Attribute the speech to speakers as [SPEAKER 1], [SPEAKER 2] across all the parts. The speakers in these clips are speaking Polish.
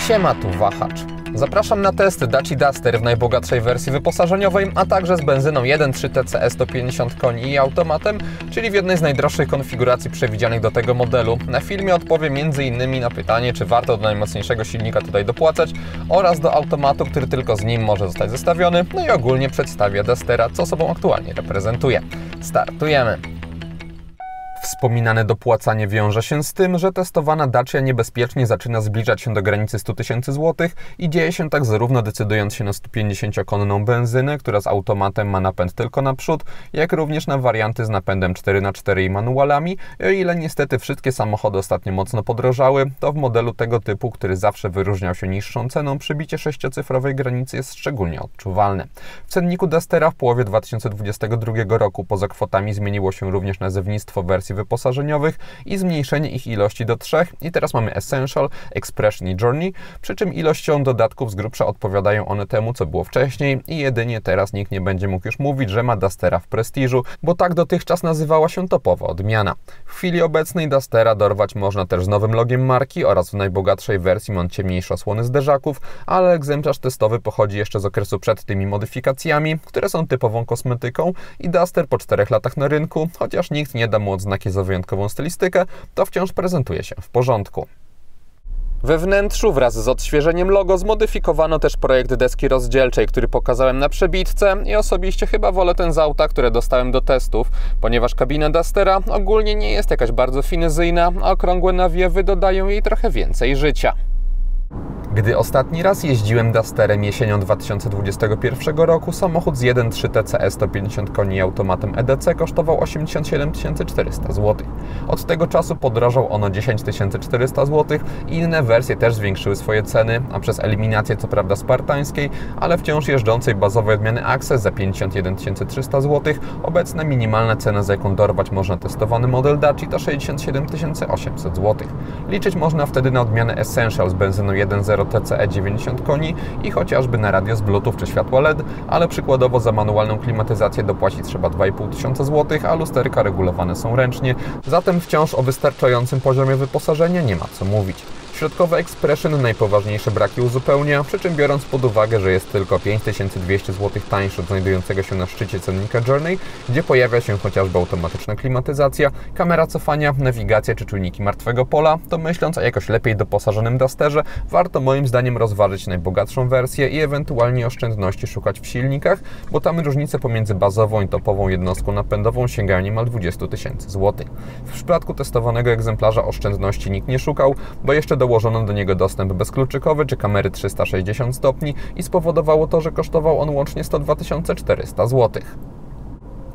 [SPEAKER 1] Siema, tu Wahacz. Zapraszam na test Dacia Duster w najbogatszej wersji wyposażeniowej, a także z benzyną 1.3 TCE 150 koni i automatem, czyli w jednej z najdroższych konfiguracji przewidzianych do tego modelu. Na filmie odpowiem m.in. na pytanie, czy warto do najmocniejszego silnika tutaj dopłacać oraz do automatu, który tylko z nim może zostać zestawiony, no i ogólnie przedstawię Dustera, co sobą aktualnie reprezentuje. Startujemy! Wspominane dopłacanie wiąże się z tym, że testowana Dacia niebezpiecznie zaczyna zbliżać się do granicy 100 000 złotych i dzieje się tak zarówno decydując się na 150-konną benzynę, która z automatem ma napęd tylko naprzód, jak również na warianty z napędem 4x4 i manualami. I o ile niestety wszystkie samochody ostatnio mocno podrożały, to w modelu tego typu, który zawsze wyróżniał się niższą ceną, przybicie 6-cyfrowej granicy jest szczególnie odczuwalne. W cenniku Dustera w połowie 2022 roku poza kwotami zmieniło się również nazewnictwo wersji wyposażeniowych i zmniejszenie ich ilości do 3 i teraz mamy Essential, Expression i Journey, przy czym ilością dodatków z grubsza odpowiadają one temu, co było wcześniej i jedynie teraz nikt nie będzie mógł już mówić, że ma Dustera w prestiżu, bo tak dotychczas nazywała się topowa odmiana. W chwili obecnej Dustera dorwać można też z nowym logiem marki oraz w najbogatszej wersji ma ciemniejsze osłony zderzaków, ale egzemplarz testowy pochodzi jeszcze z okresu przed tymi modyfikacjami, które są typową kosmetyką i Duster po 4 latach na rynku, chociaż nikt nie da mu odznaki za wyjątkową stylistykę, to wciąż prezentuje się w porządku. We wnętrzu wraz z odświeżeniem logo zmodyfikowano też projekt deski rozdzielczej, który pokazałem na przebitce i osobiście chyba wolę ten z auta, które dostałem do testów, ponieważ kabina Dustera ogólnie nie jest jakaś bardzo finezyjna, a okrągłe nawiewy dodają jej trochę więcej życia. Gdy ostatni raz jeździłem Dusterem jesienią 2021 roku, samochód z 1.3 TCE 150 koni i automatem EDC kosztował 87 400 zł. Od tego czasu podrożał on o 10 400 zł i inne wersje też zwiększyły swoje ceny, a przez eliminację co prawda spartańskiej, ale wciąż jeżdżącej bazowej odmiany Access za 51 300 zł, obecna minimalna cena, za jaką dorwać można testowany model Dacia, to 67 800 zł. Liczyć można wtedy na odmianę Essential z benzyną 1.0 TCE 90 koni i chociażby na radio z Bluetooth czy światło LED, ale przykładowo za manualną klimatyzację dopłacić trzeba 2500 zł, a lusterka regulowane są ręcznie, zatem wciąż o wystarczającym poziomie wyposażenia nie ma co mówić. Środkowy Expression najpoważniejsze braki uzupełnia, przy czym biorąc pod uwagę, że jest tylko 5200 zł tańszy od znajdującego się na szczycie cennika Journey, gdzie pojawia się chociażby automatyczna klimatyzacja, kamera cofania, nawigacja czy czujniki martwego pola, to myśląc o jakoś lepiej doposażonym Dusterze, warto moim zdaniem rozważyć najbogatszą wersję i ewentualnie oszczędności szukać w silnikach, bo tam różnice pomiędzy bazową i topową jednostką napędową sięgają niemal 20 000 zł. W przypadku testowanego egzemplarza oszczędności nikt nie szukał, bo jeszcze dołożono do niego dostęp bezkluczykowy czy kamery 360 stopni i spowodowało to, że kosztował on łącznie 102 400 zł.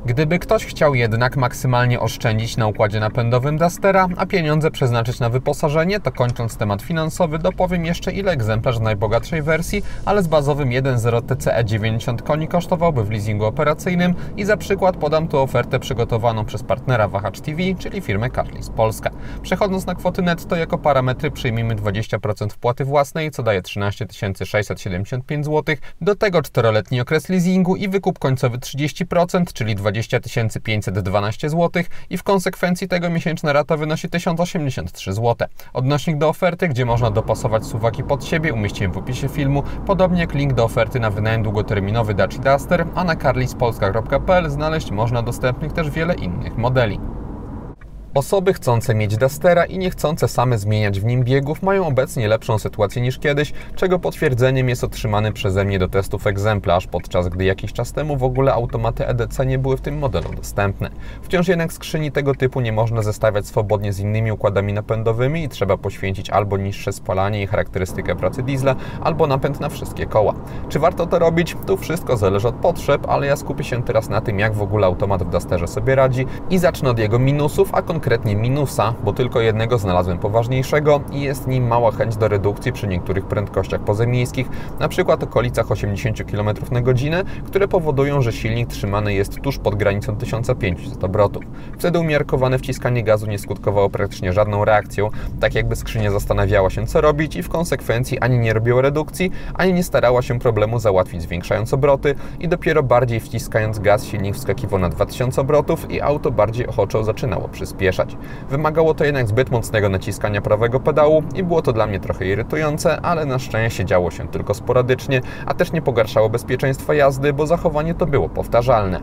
[SPEAKER 1] Gdyby ktoś chciał jednak maksymalnie oszczędzić na układzie napędowym Dustera, a pieniądze przeznaczyć na wyposażenie, to kończąc temat finansowy, dopowiem jeszcze, ile egzemplarz najbogatszej wersji, ale z bazowym 1.0 TCE 90 koni kosztowałby w leasingu operacyjnym i za przykład podam tu ofertę przygotowaną przez partnera Wahacz TV, czyli firmę Carlis Polska. Przechodząc na kwoty netto, jako parametry przyjmijmy 20% wpłaty własnej, co daje 13 675 zł, do tego 4-letni okres leasingu i wykup końcowy 30%, czyli 20 512 zł i w konsekwencji tego miesięczna rata wynosi 1083 zł. Odnośnik do oferty, gdzie można dopasować suwaki pod siebie, umieściłem w opisie filmu, podobnie jak link do oferty na wynajem długoterminowy Dacia Duster, a na carlispolska.pl znaleźć można dostępnych też wiele innych modeli. Osoby chcące mieć Dustera i nie chcące same zmieniać w nim biegów mają obecnie lepszą sytuację niż kiedyś, czego potwierdzeniem jest otrzymany przeze mnie do testów egzemplarz, podczas gdy jakiś czas temu w ogóle automaty EDC nie były w tym modelu dostępne. Wciąż jednak skrzyni tego typu nie można zestawiać swobodnie z innymi układami napędowymi i trzeba poświęcić albo niższe spalanie i charakterystykę pracy diesla, albo napęd na wszystkie koła. Czy warto to robić? Tu wszystko zależy od potrzeb, ale ja skupię się teraz na tym, jak w ogóle automat w Dusterze sobie radzi i zacznę od jego minusów, a konkretnie minusa, bo tylko jednego znalazłem poważniejszego i jest nim mała chęć do redukcji przy niektórych prędkościach pozamiejskich, na przykład w okolicach 80 km na godzinę, które powodują, że silnik trzymany jest tuż pod granicą 1500 obrotów. Wtedy umiarkowane wciskanie gazu nie skutkowało praktycznie żadną reakcją, tak jakby skrzynia zastanawiała się, co robić i w konsekwencji ani nie robiła redukcji, ani nie starała się problemu załatwić zwiększając obroty i dopiero bardziej wciskając gaz silnik wskakiwał na 2000 obrotów i auto bardziej ochoczo zaczynało przyspieszać. przyspieszać. Wymagało to jednak zbyt mocnego naciskania prawego pedału i było to dla mnie trochę irytujące, ale na szczęście działo się tylko sporadycznie, a też nie pogarszało bezpieczeństwa jazdy, bo zachowanie to było powtarzalne.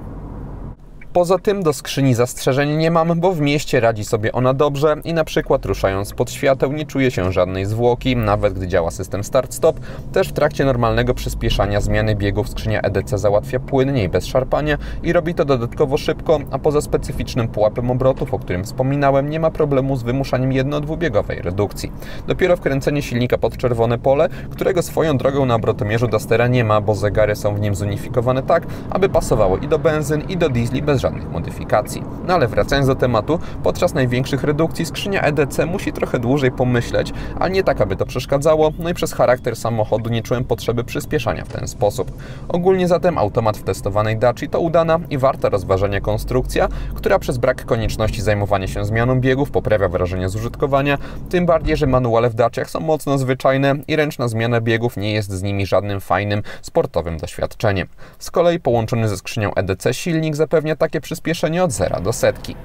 [SPEAKER 1] Poza tym do skrzyni zastrzeżeń nie mam, bo w mieście radzi sobie ona dobrze i na przykład ruszając spod świateł nie czuje się żadnej zwłoki, nawet gdy działa system start-stop. Też w trakcie normalnego przyspieszania zmiany biegów skrzynia EDC załatwia płynnie i bez szarpania i robi to dodatkowo szybko, a poza specyficznym pułapem obrotów, o którym wspominałem, nie ma problemu z wymuszaniem jedno-dwubiegowej redukcji. Dopiero wkręcenie silnika pod czerwone pole, którego swoją drogą na obrotomierzu Dustera nie ma, bo zegary są w nim zunifikowane tak, aby pasowało i do benzyn, i do diesli bez żadnych modyfikacji. No ale wracając do tematu, podczas największych redukcji skrzynia EDC musi trochę dłużej pomyśleć, ale nie tak, aby to przeszkadzało, no i przez charakter samochodu nie czułem potrzeby przyspieszania w ten sposób. Ogólnie zatem automat w testowanej Daci to udana i warta rozważenia konstrukcja, która przez brak konieczności zajmowania się zmianą biegów poprawia wrażenie z użytkowania, tym bardziej, że manuale w Daciach są mocno zwyczajne i ręczna zmiana biegów nie jest z nimi żadnym fajnym, sportowym doświadczeniem. Z kolei połączony ze skrzynią EDC silnik zapewnia takie przyspieszenie od 0 do setki.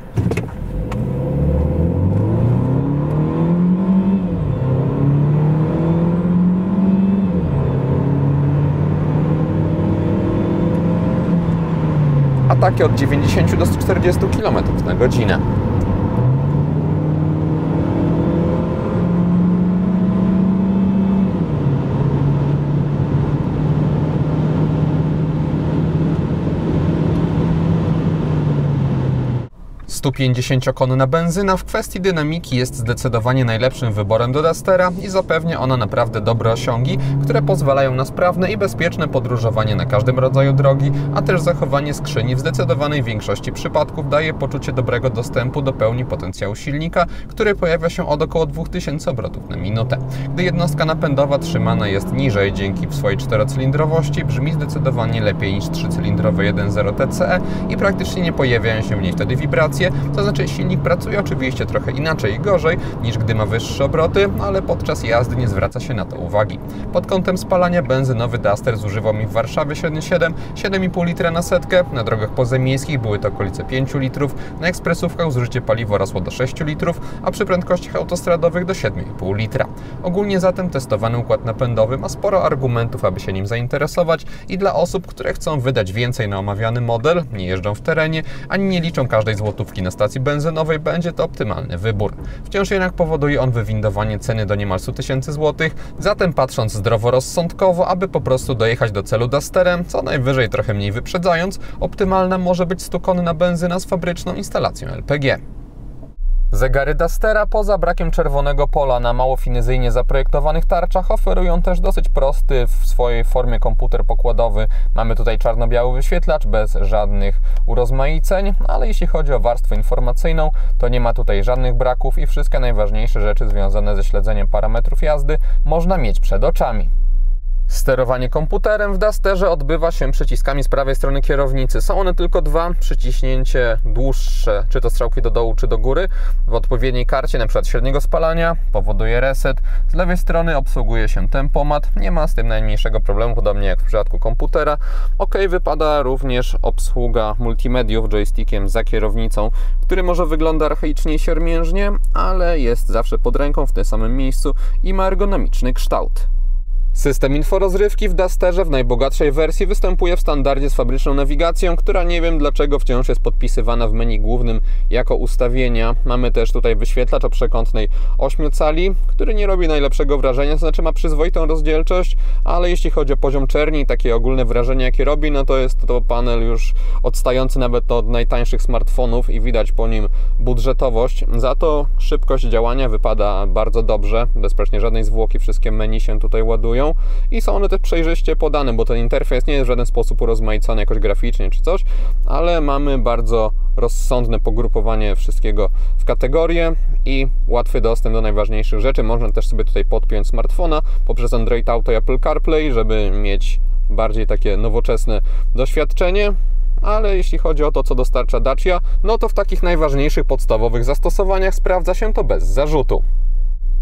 [SPEAKER 1] A takie od 90 do 140 km na godzinę. ...150-konna benzyna w kwestii dynamiki jest zdecydowanie najlepszym wyborem do Dustera i zapewnia ona naprawdę dobre osiągi, które pozwalają na sprawne i bezpieczne podróżowanie na każdym rodzaju drogi, a też zachowanie skrzyni w zdecydowanej większości przypadków daje poczucie dobrego dostępu do pełni potencjału silnika, który pojawia się od około 2000 obrotów na minutę. Gdy jednostka napędowa trzymana jest niżej dzięki swojej czterocylindrowości, brzmi zdecydowanie lepiej niż trzycylindrowe 1.0 TCE i praktycznie nie pojawiają się w niej wtedy wibracje, to znaczy silnik pracuje oczywiście trochę inaczej i gorzej niż gdy ma wyższe obroty, ale podczas jazdy nie zwraca się na to uwagi. Pod kątem spalania benzynowy Duster zużywał mi w Warszawie 7,5 litra na setkę, na drogach pozamiejskich były to okolice 5 litrów, na ekspresówkach zużycie paliwa rosło do 6 litrów, a przy prędkościach autostradowych do 7,5 litra. Ogólnie zatem testowany układ napędowy ma sporo argumentów, aby się nim zainteresować i dla osób, które chcą wydać więcej na omawiany model, nie jeżdżą w terenie, ani nie liczą każdej złotówki na stacji benzynowej, będzie to optymalny wybór. Wciąż jednak powoduje on wywindowanie ceny do niemal 100 000 złotych, zatem patrząc zdroworozsądkowo, aby po prostu dojechać do celu Dusterem, co najwyżej trochę mniej wyprzedzając, optymalna może być 100-konna benzyna z fabryczną instalacją LPG. Zegary Dustera poza brakiem czerwonego pola na mało finezyjnie zaprojektowanych tarczach oferują też dosyć prosty w swojej formie komputer pokładowy. Mamy tutaj czarno-biały wyświetlacz bez żadnych urozmaiceń, ale jeśli chodzi o warstwę informacyjną, to nie ma tutaj żadnych braków i wszystkie najważniejsze rzeczy związane ze śledzeniem parametrów jazdy można mieć przed oczami. Sterowanie komputerem w Dusterze odbywa się przyciskami z prawej strony kierownicy. Są one tylko dwa, przyciśnięcie dłuższe, czy to strzałki do dołu, czy do góry, w odpowiedniej karcie, np. średniego spalania, powoduje reset. Z lewej strony obsługuje się tempomat, nie ma z tym najmniejszego problemu, podobnie jak w przypadku komputera. OK, wypada również obsługa multimediów joystickiem za kierownicą, który może wygląda archaicznie i siermiężnie, ale jest zawsze pod ręką w tym samym miejscu i ma ergonomiczny kształt. System inforozrywki w Dusterze w najbogatszej wersji występuje w standardzie z fabryczną nawigacją, która nie wiem dlaczego wciąż jest podpisywana w menu głównym jako ustawienia. Mamy też tutaj wyświetlacz o przekątnej 8 cali, który nie robi najlepszego wrażenia, to znaczy ma przyzwoitą rozdzielczość, ale jeśli chodzi o poziom czerni i takie ogólne wrażenie jakie robi, no to jest to panel już odstający nawet od najtańszych smartfonów i widać po nim budżetowość. Za to szybkość działania wypada bardzo dobrze, bezsprzecznie żadnej zwłoki, wszystkie menu się tutaj ładują. I są one też przejrzyście podane, bo ten interfejs nie jest w żaden sposób urozmaicony jakoś graficznie czy coś, ale mamy bardzo rozsądne pogrupowanie wszystkiego w kategorie i łatwy dostęp do najważniejszych rzeczy. Można też sobie tutaj podpiąć smartfona poprzez Android Auto i Apple CarPlay, żeby mieć bardziej takie nowoczesne doświadczenie. Ale jeśli chodzi o to, co dostarcza Dacia, no to w takich najważniejszych podstawowych zastosowaniach sprawdza się to bez zarzutu.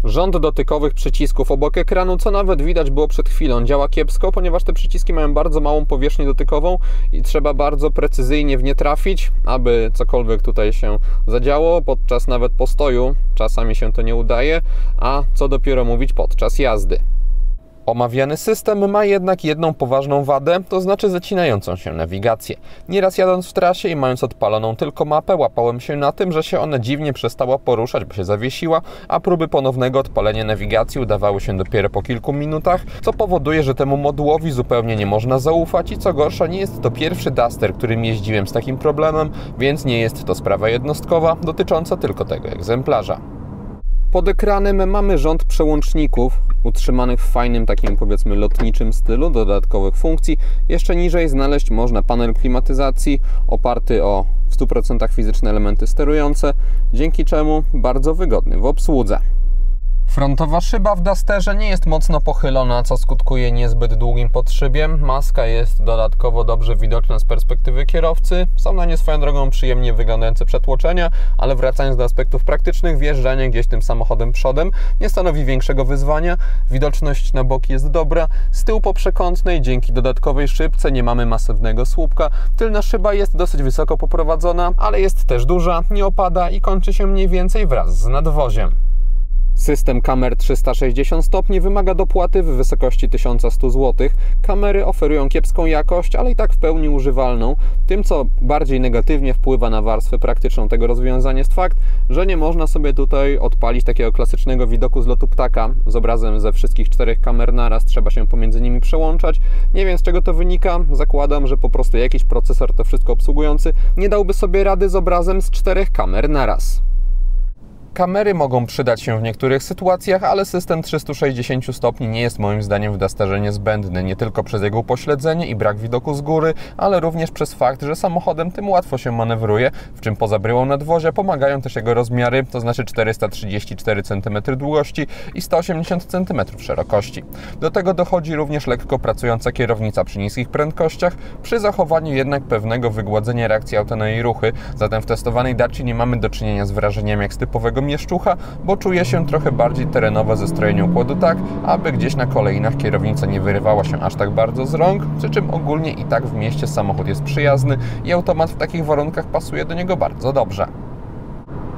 [SPEAKER 1] Rząd dotykowych przycisków obok ekranu, co nawet widać było przed chwilą, działa kiepsko, ponieważ te przyciski mają bardzo małą powierzchnię dotykową i trzeba bardzo precyzyjnie w nie trafić, aby cokolwiek tutaj się zadziało. Podczas nawet postoju czasami się to nie udaje, a co dopiero mówić podczas jazdy. Omawiany system ma jednak jedną poważną wadę, to znaczy zacinającą się nawigację. Nieraz jadąc w trasie i mając odpaloną tylko mapę, łapałem się na tym, że się ona dziwnie przestała poruszać, bo się zawiesiła, a próby ponownego odpalenia nawigacji udawały się dopiero po kilku minutach, co powoduje, że temu modułowi zupełnie nie można zaufać i co gorsza, nie jest to pierwszy Duster, którym jeździłem z takim problemem, więc nie jest to sprawa jednostkowa, dotycząca tylko tego egzemplarza. Pod ekranem mamy rząd przełączników utrzymanych w fajnym takim, powiedzmy, lotniczym stylu, dodatkowych funkcji. Jeszcze niżej znaleźć można panel klimatyzacji oparty o w 100% fizyczne elementy sterujące, dzięki czemu bardzo wygodny w obsłudze. Frontowa szyba w Dusterze nie jest mocno pochylona, co skutkuje niezbyt długim podszybiem. Maska jest dodatkowo dobrze widoczna z perspektywy kierowcy. Są na nie swoją drogą przyjemnie wyglądające przetłoczenia, ale wracając do aspektów praktycznych, wjeżdżanie gdzieś tym samochodem przodem nie stanowi większego wyzwania. Widoczność na boki jest dobra. Z tyłu po przekątnej, dzięki dodatkowej szybce, nie mamy masywnego słupka. Tylna szyba jest dosyć wysoko poprowadzona, ale jest też duża, nie opada i kończy się mniej więcej wraz z nadwoziem. System kamer 360 stopni wymaga dopłaty w wysokości 1100 zł. Kamery oferują kiepską jakość, ale i tak w pełni używalną. Tym, co bardziej negatywnie wpływa na warstwę praktyczną tego rozwiązania, jest fakt, że nie można sobie tutaj odpalić takiego klasycznego widoku z lotu ptaka z obrazem ze wszystkich 4 kamer naraz. Trzeba się pomiędzy nimi przełączać. Nie wiem, z czego to wynika. Zakładam, że po prostu jakiś procesor to wszystko obsługujący nie dałby sobie rady z obrazem z 4 kamer naraz. Kamery mogą przydać się w niektórych sytuacjach, ale system 360 stopni nie jest moim zdaniem w Dusterze niezbędny, nie tylko przez jego upośledzenie i brak widoku z góry, ale również przez fakt, że samochodem tym łatwo się manewruje, w czym poza bryłą nadwozia pomagają też jego rozmiary, to znaczy 434 cm długości i 180 cm szerokości. Do tego dochodzi również lekko pracująca kierownica przy niskich prędkościach, przy zachowaniu jednak pewnego wygładzenia reakcji auta na jej ruchy, zatem w testowanej Daci nie mamy do czynienia z wrażeniem jak z typowego mieszczucha, bo czuje się trochę bardziej terenowe zestrojenie układu tak, aby gdzieś na kolejnach kierownica nie wyrywała się aż tak bardzo z rąk, przy czym ogólnie i tak w mieście samochód jest przyjazny i automat w takich warunkach pasuje do niego bardzo dobrze.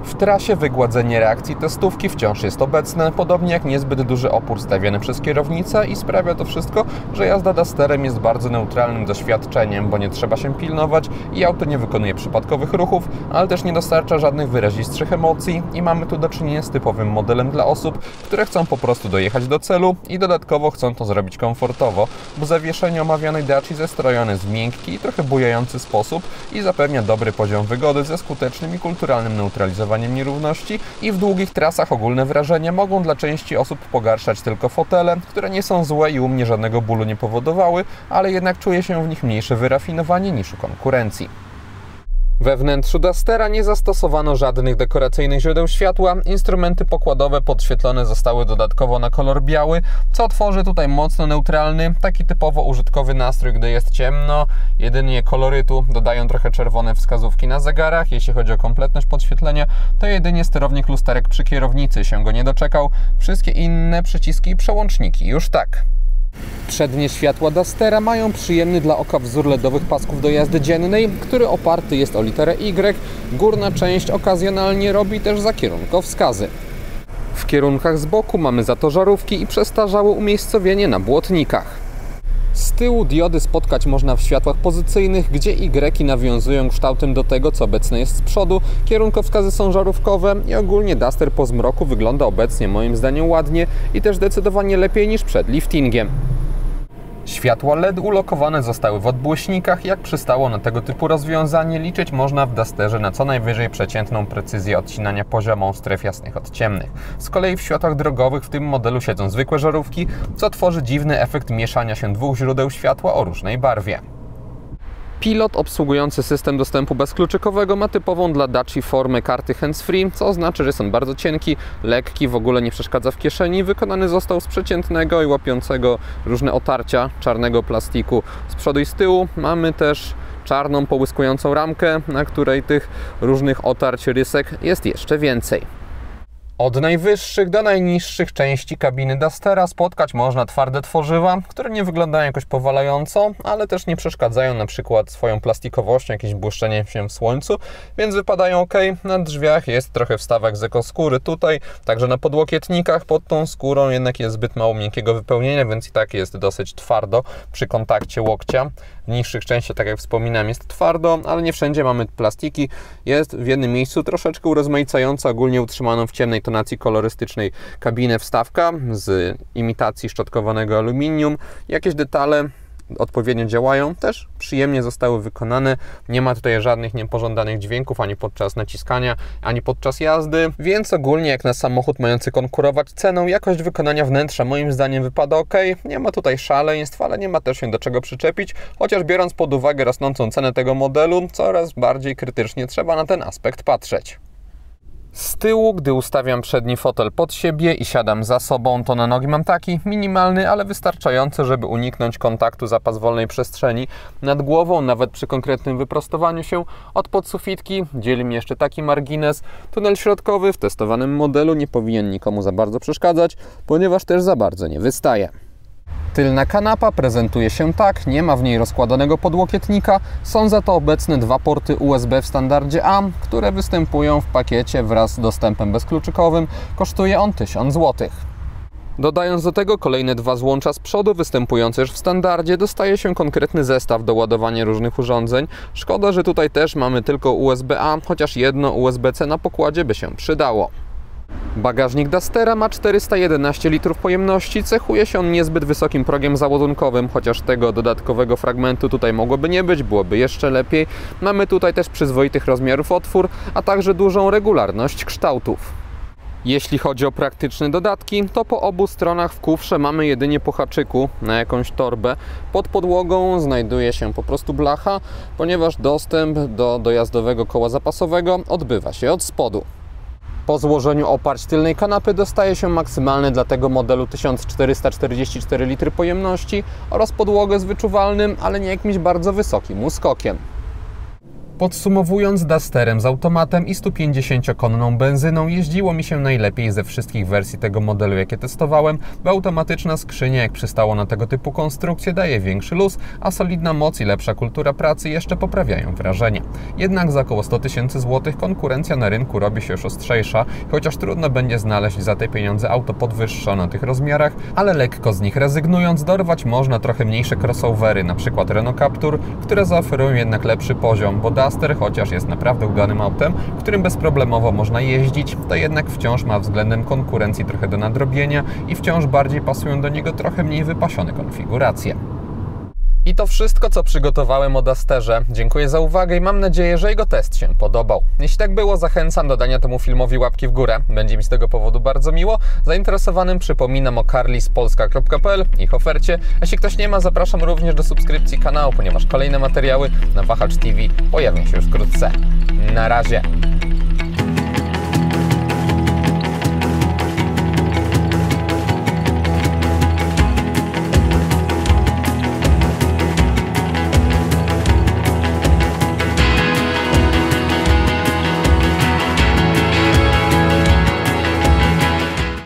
[SPEAKER 1] W trasie wygładzenie reakcji testówki wciąż jest obecne, podobnie jak niezbyt duży opór stawiany przez kierownicę i sprawia to wszystko, że jazda Dusterem jest bardzo neutralnym doświadczeniem, bo nie trzeba się pilnować i auto nie wykonuje przypadkowych ruchów, ale też nie dostarcza żadnych wyrazistszych emocji i mamy tu do czynienia z typowym modelem dla osób, które chcą po prostu dojechać do celu i dodatkowo chcą to zrobić komfortowo, bo zawieszenie omawianej Daci zestrojone jest w miękki i trochę bujający sposób i zapewnia dobry poziom wygody ze skutecznym i kulturalnym neutralizowaniem nierówności i w długich trasach ogólne wrażenia mogą dla części osób pogarszać tylko fotele, które nie są złe i u mnie żadnego bólu nie powodowały, ale jednak czuje się w nich mniejsze wyrafinowanie niż u konkurencji. We wnętrzu Dustera nie zastosowano żadnych dekoracyjnych źródeł światła, instrumenty pokładowe podświetlone zostały dodatkowo na kolor biały, co tworzy tutaj mocno neutralny, taki typowo użytkowy nastrój, gdy jest ciemno. Jedynie kolorytu dodają trochę czerwone wskazówki na zegarach. Jeśli chodzi o kompletność podświetlenia, to jedynie sterownik lusterek przy kierownicy się go nie doczekał. Wszystkie inne przyciski i przełączniki już tak. Przednie światła Dustera mają przyjemny dla oka wzór LEDowych pasków do jazdy dziennej, który oparty jest o literę Y. Górna część okazjonalnie robi też zakierunkowskazy. W kierunkach z boku mamy za to żarówki i przestarzałe umiejscowienie na błotnikach. Z tyłu diody spotkać można w światłach pozycyjnych, gdzie Y nawiązują kształtem do tego, co obecne jest z przodu. Kierunkowskazy są żarówkowe i ogólnie Duster po zmroku wygląda obecnie moim zdaniem ładnie i też zdecydowanie lepiej niż przed liftingiem. Światła LED ulokowane zostały w odbłyśnikach. Jak przystało na tego typu rozwiązanie, liczyć można w Dusterze na co najwyżej przeciętną precyzję odcinania poziomą stref jasnych od ciemnych. Z kolei w światłach drogowych w tym modelu siedzą zwykłe żarówki, co tworzy dziwny efekt mieszania się dwóch źródeł światła o różnej barwie. Pilot obsługujący system dostępu bezkluczykowego ma typową dla Daci formę karty hands-free, co oznacza, że jest on bardzo cienki, lekki, w ogóle nie przeszkadza w kieszeni. Wykonany został z przeciętnego i łapiącego różne otarcia czarnego plastiku z przodu i z tyłu. Mamy też czarną, połyskującą ramkę, na której tych różnych otarć, rysek jest jeszcze więcej. Od najwyższych do najniższych części kabiny Dustera spotkać można twarde tworzywa, które nie wyglądają jakoś powalająco, ale też nie przeszkadzają na przykład swoją plastikowością, jakimś błyszczeniem się w słońcu, więc wypadają ok. Na drzwiach jest trochę wstawek z ekoskóry tutaj, także na podłokietnikach pod tą skórą jednak jest zbyt mało miękkiego wypełnienia, więc i tak jest dosyć twardo przy kontakcie łokcia. W niższych częściach, tak jak wspominałem, jest twardo, ale nie wszędzie mamy plastiki. Jest w jednym miejscu troszeczkę urozmaicająca ogólnie utrzymaną w ciemnej tonacji kolorystycznej kabinę wstawka z imitacji szczotkowanego aluminium. Jakieś detale odpowiednio działają, też przyjemnie zostały wykonane. Nie ma tutaj żadnych niepożądanych dźwięków ani podczas naciskania, ani podczas jazdy, więc ogólnie jak na samochód mający konkurować ceną, jakość wykonania wnętrza moim zdaniem wypada ok. Nie ma tutaj szaleństw, ale nie ma też się do czego przyczepić, chociaż biorąc pod uwagę rosnącą cenę tego modelu, coraz bardziej krytycznie trzeba na ten aspekt patrzeć. Z tyłu, gdy ustawiam przedni fotel pod siebie i siadam za sobą, to na nogi mam taki minimalny, ale wystarczający, żeby uniknąć kontaktu zapas wolnej przestrzeni. Nad głową, nawet przy konkretnym wyprostowaniu się od podsufitki, dzieli mnie jeszcze taki margines. Tunel środkowy w testowanym modelu nie powinien nikomu za bardzo przeszkadzać, ponieważ też za bardzo nie wystaje. Tylna kanapa prezentuje się tak, nie ma w niej rozkładanego podłokietnika, są za to obecne dwa porty USB w standardzie A, które występują w pakiecie wraz z dostępem bezkluczykowym. Kosztuje on 1000 zł. Dodając do tego kolejne dwa złącza z przodu, występujące już w standardzie, dostaje się konkretny zestaw do ładowania różnych urządzeń. Szkoda, że tutaj też mamy tylko USB-A, chociaż jedno USB-C na pokładzie by się przydało. Bagażnik Dustera ma 411 litrów pojemności, cechuje się on niezbyt wysokim progiem załadunkowym, chociaż tego dodatkowego fragmentu tutaj mogłoby nie być, byłoby jeszcze lepiej. Mamy tutaj też przyzwoitych rozmiarów otwór, a także dużą regularność kształtów. Jeśli chodzi o praktyczne dodatki, to po obu stronach w kufrze mamy jedynie po haczyku na jakąś torbę. Pod podłogą znajduje się po prostu blacha, ponieważ dostęp do dojazdowego koła zapasowego odbywa się od spodu. Po złożeniu oparć tylnej kanapy dostaje się maksymalny dla tego modelu 1444 litry pojemności oraz podłogę z wyczuwalnym, ale nie jakimś bardzo wysokim uskokiem. Podsumowując, Dusterem z automatem i 150-konną benzyną jeździło mi się najlepiej ze wszystkich wersji tego modelu, jakie testowałem, bo automatyczna skrzynia, jak przystało na tego typu konstrukcję, daje większy luz, a solidna moc i lepsza kultura pracy jeszcze poprawiają wrażenie. Jednak za około 100 000 złotych konkurencja na rynku robi się już ostrzejsza, chociaż trudno będzie znaleźć za te pieniądze auto podwyższone o tych rozmiarach, ale lekko z nich rezygnując, dorwać można trochę mniejsze crossovery, np. Renault Captur, które zaoferują jednak lepszy poziom, bo Duster, chociaż jest naprawdę udanym autem, którym bezproblemowo można jeździć, to jednak wciąż ma względem konkurencji trochę do nadrobienia i wciąż bardziej pasują do niego trochę mniej wypasione konfiguracje. I to wszystko, co przygotowałem o Dusterze. Dziękuję za uwagę i mam nadzieję, że jego test się podobał. Jeśli tak było, zachęcam do dania temu filmowi łapki w górę. Będzie mi z tego powodu bardzo miło. Zainteresowanym przypominam o carlispolska.pl, ich ofercie. Jeśli ktoś nie ma, zapraszam również do subskrypcji kanału, ponieważ kolejne materiały na Wahacz TV pojawią się już wkrótce. Na razie!